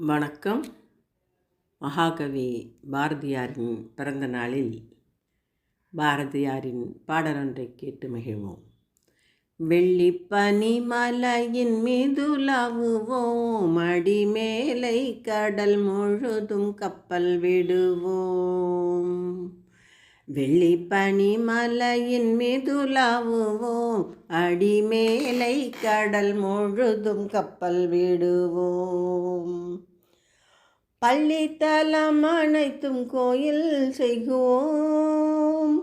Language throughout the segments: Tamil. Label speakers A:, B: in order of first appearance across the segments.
A: வணக்கம். மகாகவி பாரதியாரின் பிறந்த நாளில் பாரதியாரின் பாடலொன்றை கேட்டு மகிழ்வோம். வெள்ளிப்பனி மலையின் மீதுலாவுவோம், அடிமேலை கடல் முழுதும் கப்பல் விடுவோம். வெள்ளிப்பனி மலையின் மீதுலாவுவோம், அடிமேலை கடல் முழுதும் கப்பல் விடுவோம். பள்ளித்தலம் அனைத்தும் கோயில் செய்குவோம்,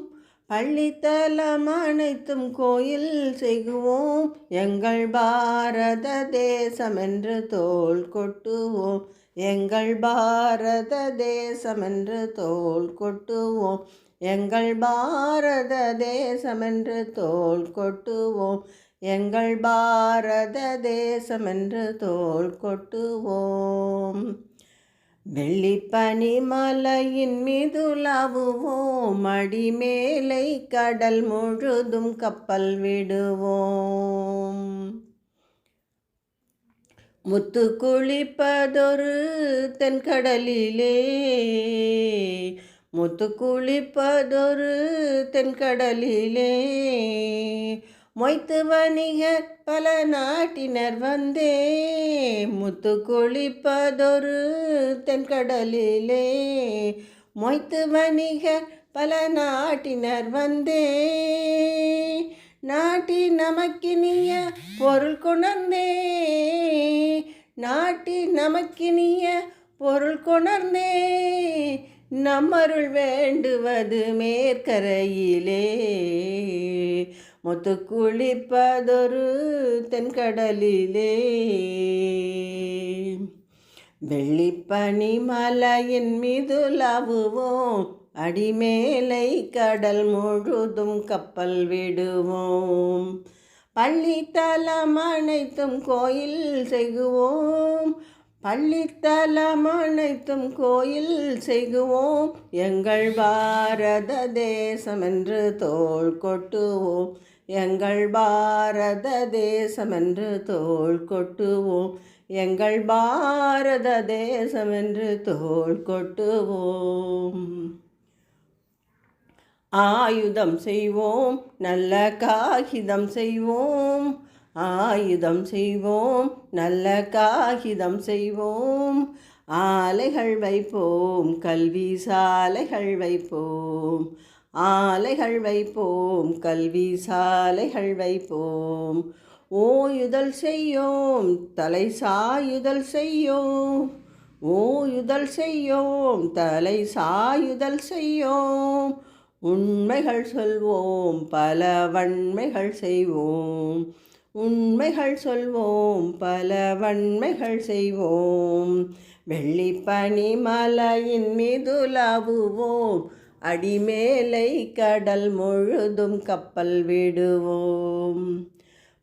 A: பள்ளித்தலம் அனைத்தும் கோயில் செய்குவோம். எங்கள் பாரத தேசமென்று தோள் கொட்டுவோம், எங்கள் பாரத தேசமென்று தோள் கொட்டுவோம், எங்கள் பாரத தேசமென்று தோள் கொட்டுவோம், எங்கள் பாரத தேசமென்று தோள் கொட்டுவோம். வெள்ளிப்பனி மலையின் மீதுலாவுவோம், அடிமேலை கடல் முழுதும் கப்பல் விடுவோம். முத்து குளிப்பதொரு தென்கடலிலே, முத்து குளிப்பதொரு தென்கடலிலே, மொய்த்து வணிகர் பல நாட்டினர் வந்தே. முத்து குளிப்பதொரு தென்கடலிலே, மொய்த்து வணிகர் பல நாட்டினர் வந்தே. நாட்டி நமக்கினிய பொருள் கொணர்ந்தே, நாட்டி நமக்கினிய பொருள் கொணர்ந்தே. நம்மருள் வேண்டுவது மேற்கரையிலே, முத்து குளிப்பதொரு தென்கடலிலே. வெள்ளிப்பனி மலையின் மீதுலாவுவோம், அடிமேலை கடல் முழுதும் கப்பல் விடுவோம். பள்ளித்தலம் அனைத்தும் கோயில் செய்குவோம், பள்ளித்தலம் அனைத்தும் கோயில் செய்குவோம். எங்கள் பாரத தேசமென்று தோள் கொட்டுவோம், எங்கள் பாரத தேசமென்று தோள் கொட்டுவோம், எங்கள் பாரத தேசமென்று தோள் கொட்டுவோம். ஆயுதம் செய்வோம், நல்ல காகிதம் செய்வோம், ஆயுதம் செய்வோம், நல்ல காகிதம் செய்வோம். ஆலைகள் வைப்போம், கல்வி சாலைகள் வைப்போம், ஆலைகள் வைப்போம், கல்வி சாலைகள் வைப்போம். ஓயுதல் செய்யோம், தலை சாயுதல் செய்யோம், ஓயுதல் செய்யோம், தலை சாயுதல் செய்யோம். உண்மைகள் சொல்வோம், பல வன்மைகள் செய்வோம், உண்மைகள் சொல்வோம், பல வன்மைகள் செய்வோம். வெள்ளிப்பனி மலையின் மீதுலாவுவோம், அடிமேலை கடல் முழுதும் கப்பல் விடுவோம்.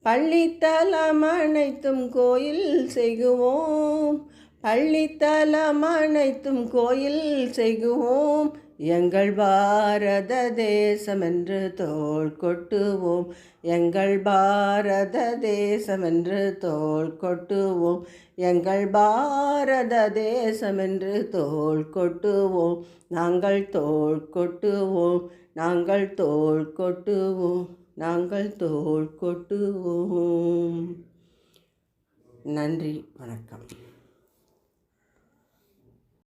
A: பள்ளித்தலம் அனைத்தும் கோயில் செய்குவோம், பள்ளித்தலம் அனைத்தும் கோயில் செய்குவோம். எங்கள் பாரத தேசமென்று தோள் கொட்டுவோம், எங்கள் பாரத தேசமென்று தோள் கொட்டுவோம், எங்கள் பாரத தேசமென்று தோள் கொட்டுவோம். நாங்கள் தோள் கொட்டுவோம், நாங்கள் தோள் கொட்டுவோம், நாங்கள் தோள் கொட்டுவோம். நன்றி, வணக்கம்.